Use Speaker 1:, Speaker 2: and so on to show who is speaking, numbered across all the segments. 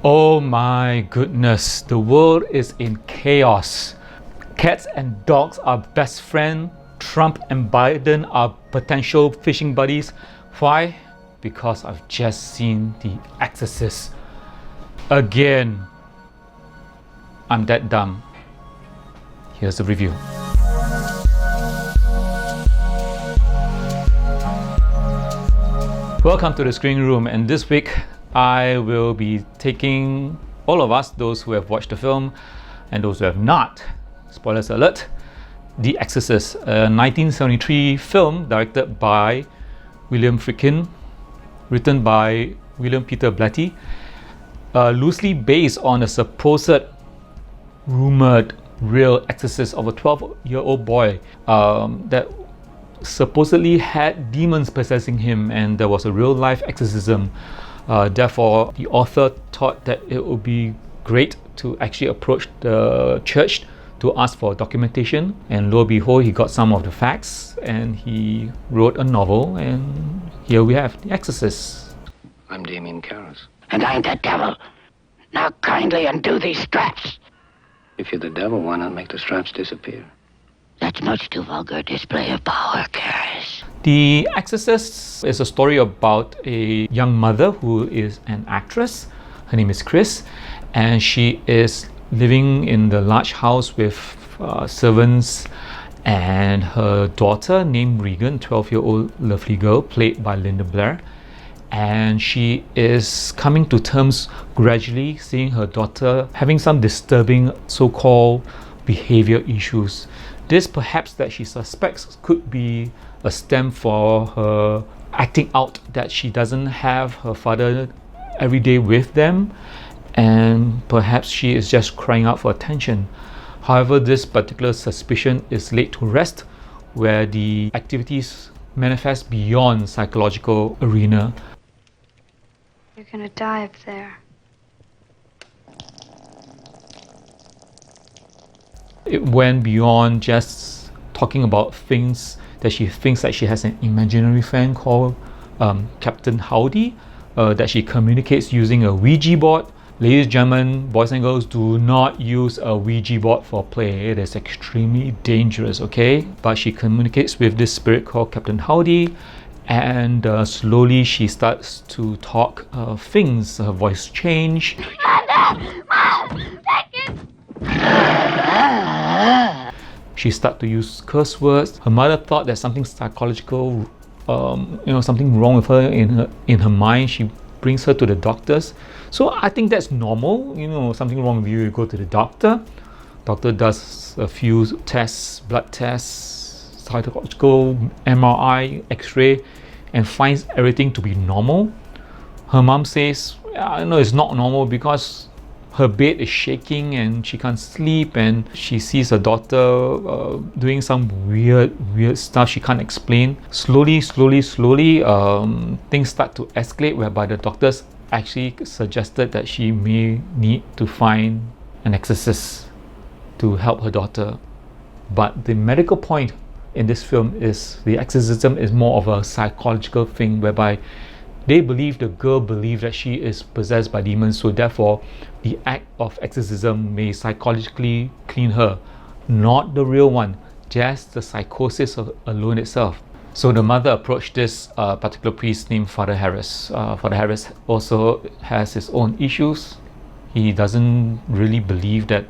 Speaker 1: Oh my goodness, the world is in chaos. Cats and dogs are best friends. Trump and Biden are potential fishing buddies. Why? Because I've just seen The Exorcist. Again. I'm that dumb. Here's the review. Welcome to the Screen Room, and this week I will be taking all of us, those who have watched the film and those who have not, spoilers alert, The Exorcist, a 1973 film directed by William Friedkin, written by William Peter Blatty, loosely based on a supposed rumored real exorcist of a 12-year-old boy that supposedly had demons possessing him, and there was a real-life exorcism. Therefore, the author thought that it would be great to actually approach the church to ask for documentation, and lo and behold, he got some of the facts and he wrote a novel, and here we have The Exorcist.
Speaker 2: I'm Damien Karras.
Speaker 3: And I'm the devil. Now kindly undo these straps.
Speaker 2: If you're the devil, why not make the straps disappear?
Speaker 3: That's much too vulgar a display of power, Karras.
Speaker 1: The Exorcist is a story about a young mother who is an actress. Her name is Chris, and she is living in the large house with servants and her daughter named Regan, 12-year-old lovely girl played by Linda Blair. And she is coming to terms gradually seeing her daughter having some disturbing so-called behaviour issues. This perhaps that she suspects could be a stem for her acting out that she doesn't have her father every day with them, and perhaps she is just crying out for attention. However, this particular suspicion is laid to rest where the activities manifest beyond psychological arena.
Speaker 4: You're gonna die up there.
Speaker 1: It went beyond just talking about things that she thinks that she has an imaginary friend called Captain Howdy, that she communicates using a Ouija board. Ladies and gentlemen, boys and girls, do not use a Ouija board for play. It is extremely dangerous, okay? But she communicates with this spirit called Captain Howdy, and slowly she starts to talk things. Her voice change. She started to use curse words. Her mother thought there's something psychological, something wrong with her in her mind. She brings her to the doctors. So I think that's normal. Something wrong with you go to the doctor. Doctor does a few tests, blood tests, psychological, MRI, X-ray, and finds everything to be normal. Her mom says, no, it's not normal because her bed is shaking and she can't sleep, and she sees her daughter doing some weird stuff she can't explain. Slowly, things start to escalate, whereby the doctors actually suggested that she may need to find an exorcist to help her daughter. But the medical point in this film is the exorcism is more of a psychological thing, whereby they believe, the girl believes that she is possessed by demons, so therefore the act of exorcism may psychologically clean her, not the real one, just the psychosis alone itself. So the mother approached this particular priest named Father Harris. Father Harris also has his own issues. He doesn't really believe that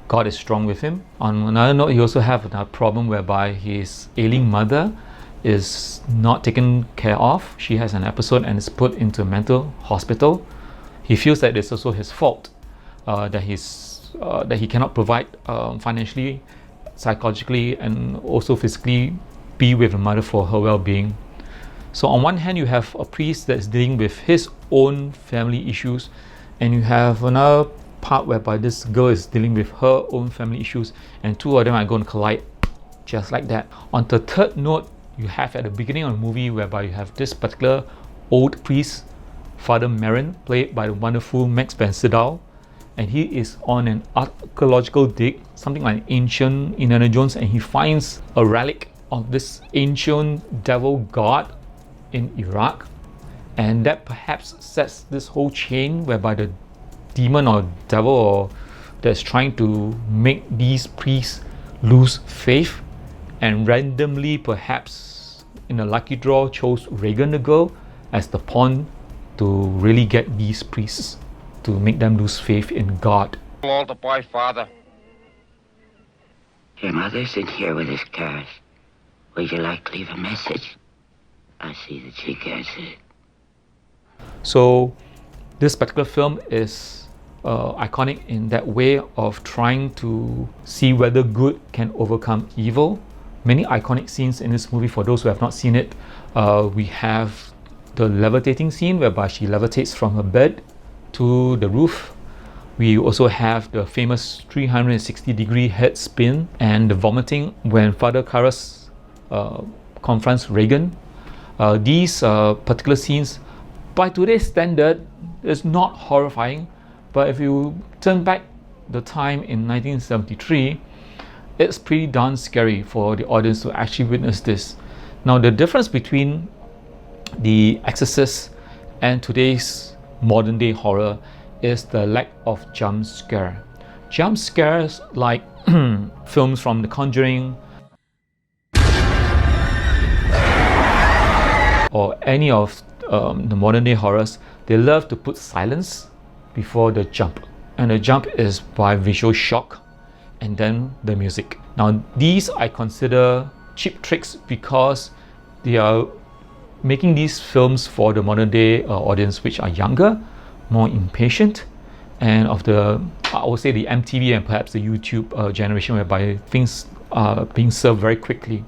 Speaker 1: God is strong with him. On another note, he also has a problem whereby his ailing mother is not taken care of. She has an episode and is put into a mental hospital. He feels that it's also his fault, that he cannot provide financially, psychologically, and also physically be with the mother for her well-being. So on one hand, you have a priest that's dealing with his own family issues, and you have another part whereby this girl is dealing with her own family issues, and two of them are going to collide just like that. On the third note, you have at the beginning of the movie whereby you have this particular old priest, Father Merrin, played by the wonderful Max van Sydow, and he is on an archaeological dig, something like ancient Indiana Jones, and he finds a relic of this ancient devil god in Iraq, and that perhaps sets this whole chain whereby the demon or devil or that's trying to make these priests lose faith, and randomly, perhaps in a lucky draw, chose Regan the girl as the pawn to really get these priests to make them lose faith in God.
Speaker 3: Altar boy, Father.
Speaker 5: Your mother's in here with his cars. Would you like to leave a message? I see that she gets it.
Speaker 1: So this particular film is iconic in that way of trying to see whether good can overcome evil. Many iconic scenes in this movie. For those who have not seen it, we have the levitating scene whereby she levitates from her bed to the roof. We also have the famous 360-degree head spin and the vomiting when Father Karras confronts Regan. These particular scenes, by today's standard, is not horrifying, but if you turn back the time in 1973, it's pretty darn scary for the audience to actually witness this. Now, the difference between The Exorcist and today's modern day horror is the lack of jump scare. Jump scares like films from The Conjuring or any of the modern day horrors, they love to put silence before the jump, and the jump is by visual shock and then the music. Now these I consider cheap tricks because they are making these films for the modern day audience, which are younger, more impatient, and of the, I would say, the MTV and perhaps the YouTube generation, whereby things are being served very quickly.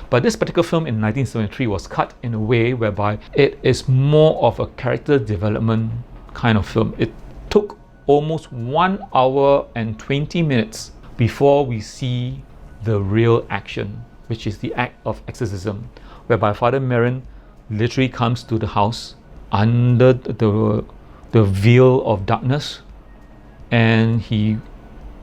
Speaker 1: But this particular film in 1973 was cut in a way whereby it is more of a character development kind of film. It took almost 1 hour and 20 minutes before we see the real action, which is the act of exorcism, whereby Father Merrin literally comes to the house under the veil of darkness, and he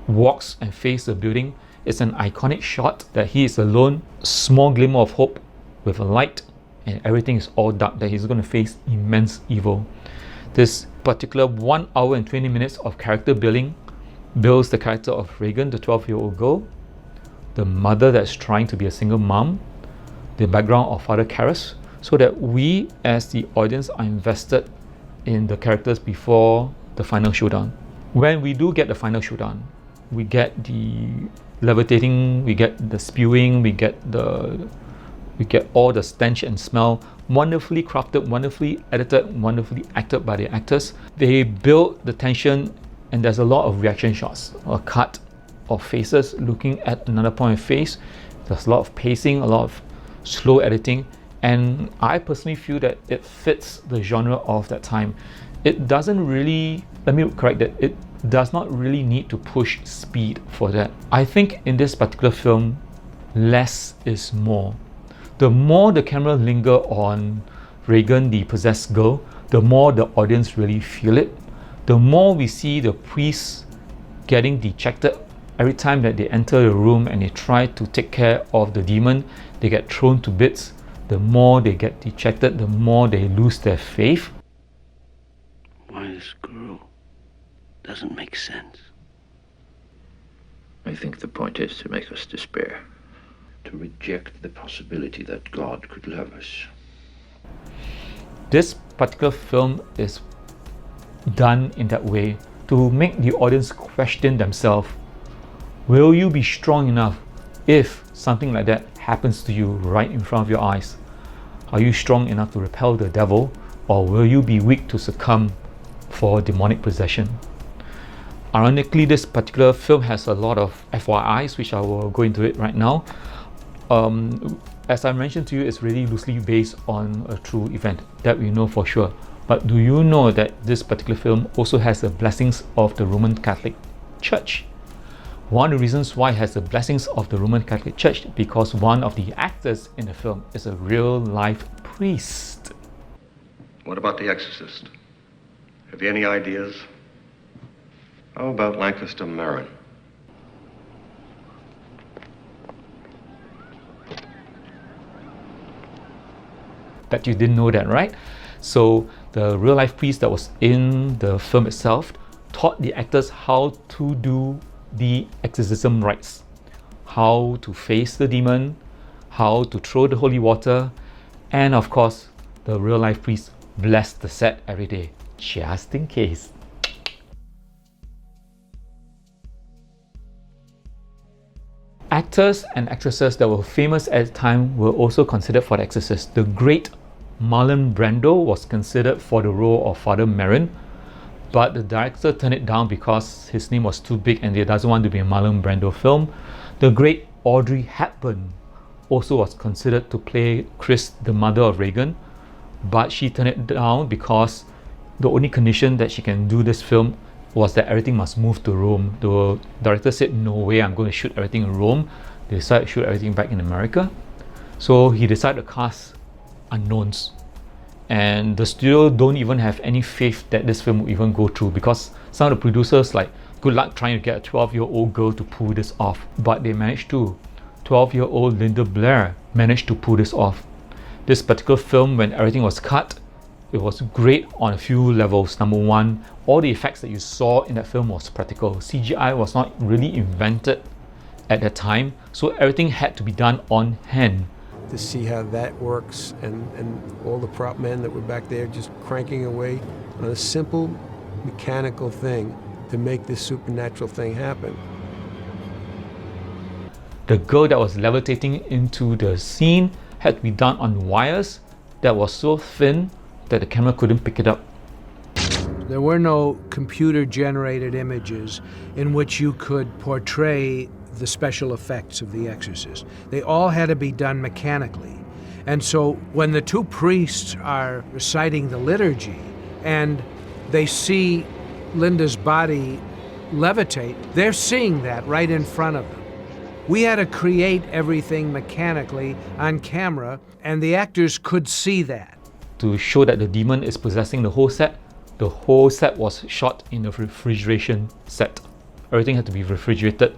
Speaker 1: walks and faces the building. It's an iconic shot that he is alone, small glimmer of hope with a light, and everything is all dark, that he's going to face immense evil. This particular 1 hour and 20 minutes of character building builds the character of Regan, the 12-year-old girl, the mother that's trying to be a single mom, the background of Father Karras, so that we as the audience are invested in the characters before the final showdown. When we do get the final showdown, we get the levitating, we get the spewing, we get all the stench and smell, wonderfully crafted, wonderfully edited, wonderfully acted by the actors. They build the tension, and there's a lot of reaction shots, a cut of faces looking at another point of face. There's a lot of pacing, a lot of slow editing, and I personally feel that it fits the genre of that time. It doesn't really, let me correct that, it does not really need to push speed for that. I think in this particular film, less is more. The more the camera linger on Regan, the possessed girl, the more the audience really feel it. The more we see the priests getting dejected every time that they enter the room and they try to take care of the demon, they get thrown to bits. The more they get dejected, the more they lose their faith.
Speaker 5: Why this girl doesn't make sense.
Speaker 6: I think the point is to make us despair, to reject the possibility that God could love us.
Speaker 1: This particular film is done in that way to make the audience question themselves. Will you be strong enough if something like that happens to you right in front of your eyes? Are you strong enough to repel the devil, or will you be weak to succumb for demonic possession? Ironically, this particular film has a lot of FYIs, which I will go into it right now. As I mentioned to you, it's really loosely based on a true event that we know for sure. But do you know that this particular film also has the blessings of the Roman Catholic Church? One of the reasons why it has the blessings of the Roman Catholic Church, because one of the actors in the film is a real life priest.
Speaker 7: What about The Exorcist? Have you any ideas? How about Lancaster Merrin?
Speaker 1: Bet you didn't know that, right? So the real life priest that was in the film itself taught the actors how to do the exorcism rites, how to face the demon, how to throw the holy water, and of course, the real life priest blessed the set every day, just in case. Actors and actresses that were famous at the time were also considered for The Exorcist. The great Marlon Brando was considered for the role of Father Merrin, but the director turned it down because his name was too big and he doesn't want to be a Marlon Brando film. The great Audrey Hepburn also was considered to play Chris, the mother of Regan, but she turned it down because the only condition that she can do this film was that everything must move to Rome. The director said, no way, I'm going to shoot everything in Rome. They decided to shoot everything back in America. So he decided to cast unknowns. And the studio don't even have any faith that this film will even go through, because some of the producers like, good luck trying to get a 12-year-old girl to pull this off. But they managed to. 12-year-old Linda Blair managed to pull this off. This particular film, when everything was cut, it was great on a few levels. Number one, all the effects that you saw in that film was practical. CGI was not really invented at that time, so everything had to be done on hand.
Speaker 8: To see how that works, and all the prop men that were back there just cranking away on a simple mechanical thing to make this supernatural thing happen.
Speaker 1: The girl that was levitating into the scene had to be done on wires that was so thin that the camera couldn't pick it up.
Speaker 9: There were no computer-generated images in which you could portray the special effects of The Exorcist. They all had to be done mechanically. And so when the two priests are reciting the liturgy and they see Linda's body levitate, they're seeing that right in front of them. We had to create everything mechanically on camera, and the actors could see that.
Speaker 1: To show that the demon is possessing the whole set was shot in a refrigeration set. Everything had to be refrigerated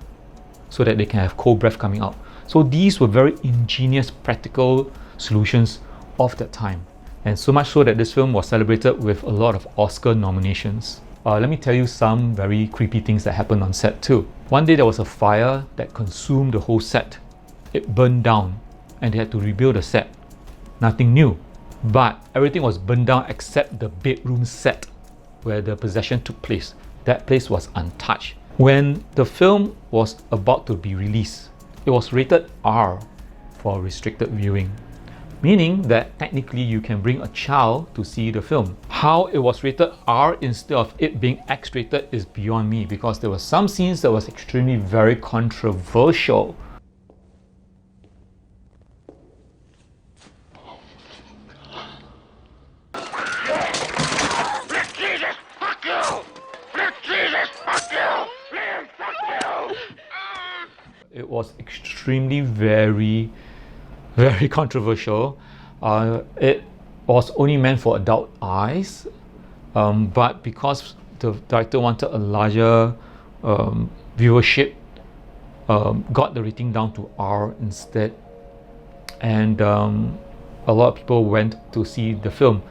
Speaker 1: so that they can have cold breath coming out. So these were very ingenious, practical solutions of that time. And so much so that this film was celebrated with a lot of Oscar nominations. Let me tell you some very creepy things that happened on set too. One day there was a fire that consumed the whole set. It burned down and they had to rebuild the set. Nothing new. But everything was burned down except the bedroom set where the possession took place. That place was untouched. When the film was about to be released, it was rated R for restricted viewing, meaning that technically you can bring a child to see the film. How it was rated R instead of it being X-rated is beyond me, because there were some scenes that was extremely very controversial. It was extremely very controversial. It was only meant for adult eyes, but because the director wanted a larger viewership, got the rating down to R instead, and a lot of people went to see the film.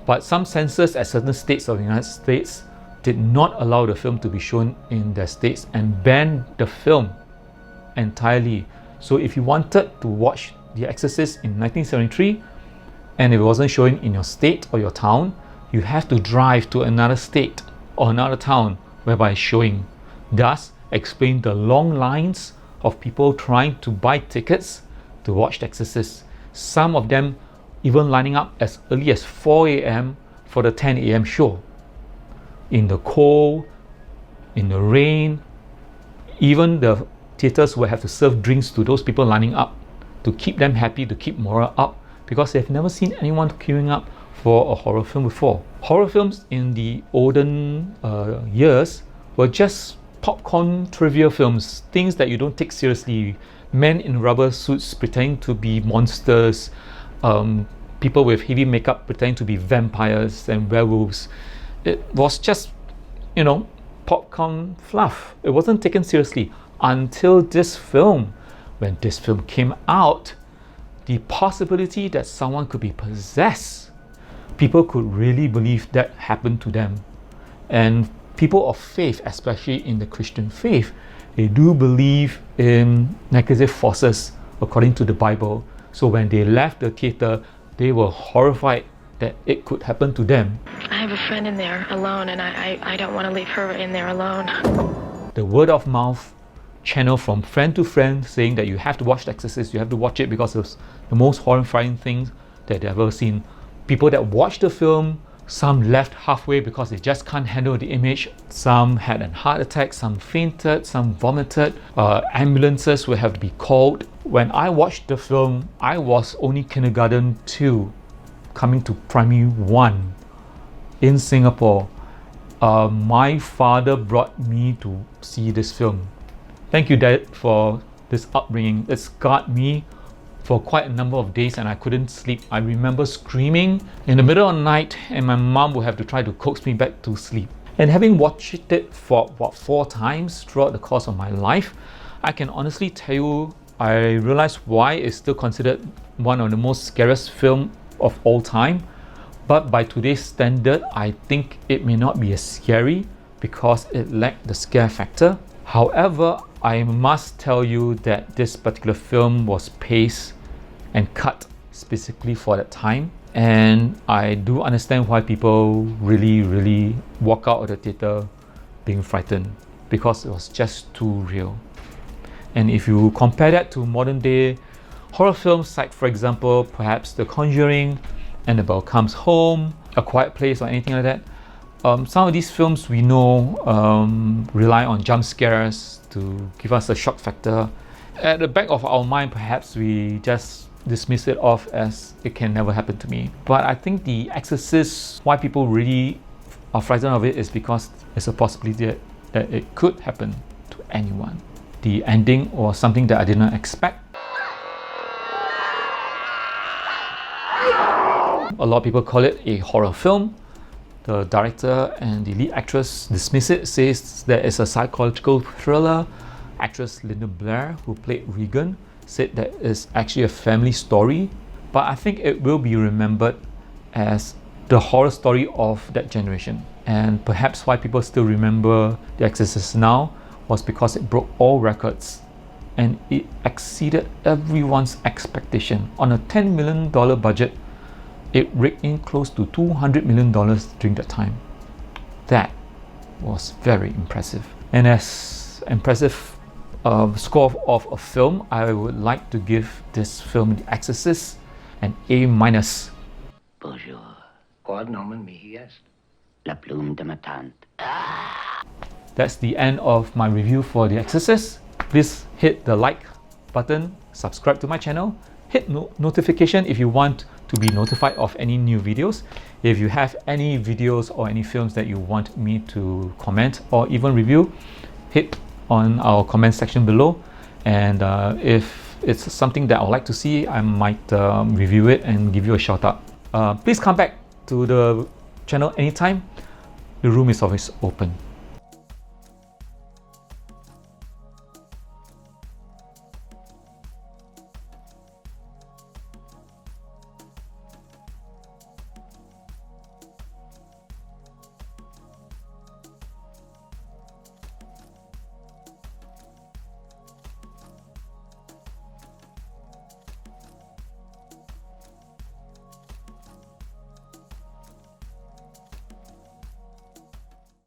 Speaker 1: But some censors at certain states of the United States did not allow the film to be shown in their states and banned the film entirely. So if you wanted to watch The Exorcist in 1973 and it wasn't showing in your state or your town, you have to drive to another state or another town whereby it's showing. Thus, explain the long lines of people trying to buy tickets to watch The Exorcist. Some of them even lining up as early as 4 a.m. for the 10 a.m. show. In the cold, in the rain, even the theaters will have to serve drinks to those people lining up to keep them happy, to keep morale up, because they've never seen anyone queuing up for a horror film before. Horror films in the olden years were just popcorn trivia films, things that you don't take seriously. Men in rubber suits pretending to be monsters, people with heavy makeup pretending to be vampires and werewolves. It was just, popcorn fluff. It wasn't taken seriously until this film. When this film came out, the possibility that someone could be possessed, people could really believe that happened to them. And people of faith, especially in the Christian faith, they do believe in negative forces according to the Bible. So when they left the theater, they were horrified that it could happen to them.
Speaker 10: I have a friend in there alone, and I don't want to leave her in there alone.
Speaker 1: The word of mouth channel from friend to friend saying that you have to watch The Exorcist, you have to watch it because it's the most horrifying thing that they've ever seen. People that watched the film, some left halfway because they just can't handle the image. Some had a heart attack, some fainted, some vomited. Ambulances will have to be called. When I watched the film, I was only kindergarten 2, coming to primary 1 in Singapore. My father brought me to see this film. Thank you, Dad, for this upbringing. It scarred me for quite a number of days and I couldn't sleep. I remember screaming in the middle of the night and my mom would have to try to coax me back to sleep. And having watched it for 4 times throughout the course of my life, I can honestly tell you, I realized why it's still considered one of the most scariest films of all time. But by today's standard, I think it may not be as scary because it lacked the scare factor. However, I must tell you that this particular film was paced and cut specifically for that time, and I do understand why people really walk out of the theater being frightened, because it was just too real. And if you compare that to modern day horror films like, for example, perhaps The Conjuring, Annabelle Comes Home, A Quiet Place, or anything like that, some of these films we know rely on jump scares to give us a shock factor. At the back of our mind, perhaps we just dismiss it off as it can never happen to me. But I think The Exorcist, why people really are frightened of it is because there's a possibility that it could happen to anyone. The ending was something that I did not expect. A lot of people call it a horror film. The director and the lead actress dismiss it, says that it's a psychological thriller. Actress Linda Blair, who played Regan, said that it's actually a family story, but I think it will be remembered as the horror story of that generation. And perhaps why people still remember The Exorcist now was because it broke all records and it exceeded everyone's expectation. On a $10 million budget, it raked in close to $200 million during that time. That was very impressive. And as impressive score of a film, I would like to give this film, The Exorcist, an A-.
Speaker 5: Bonjour.
Speaker 2: Quod nomen mihi est.
Speaker 5: La plume de ma tante.
Speaker 1: That's the end of my review for The Exorcist. Please hit the like button, subscribe to my channel, hit notification if you want to be notified of any new videos. If you have any videos or any films that you want me to comment or even review, hit on our comment section below, and if it's something that I would like to see, I might review it and give you a shout out. Please come back to the channel anytime. The room is always open.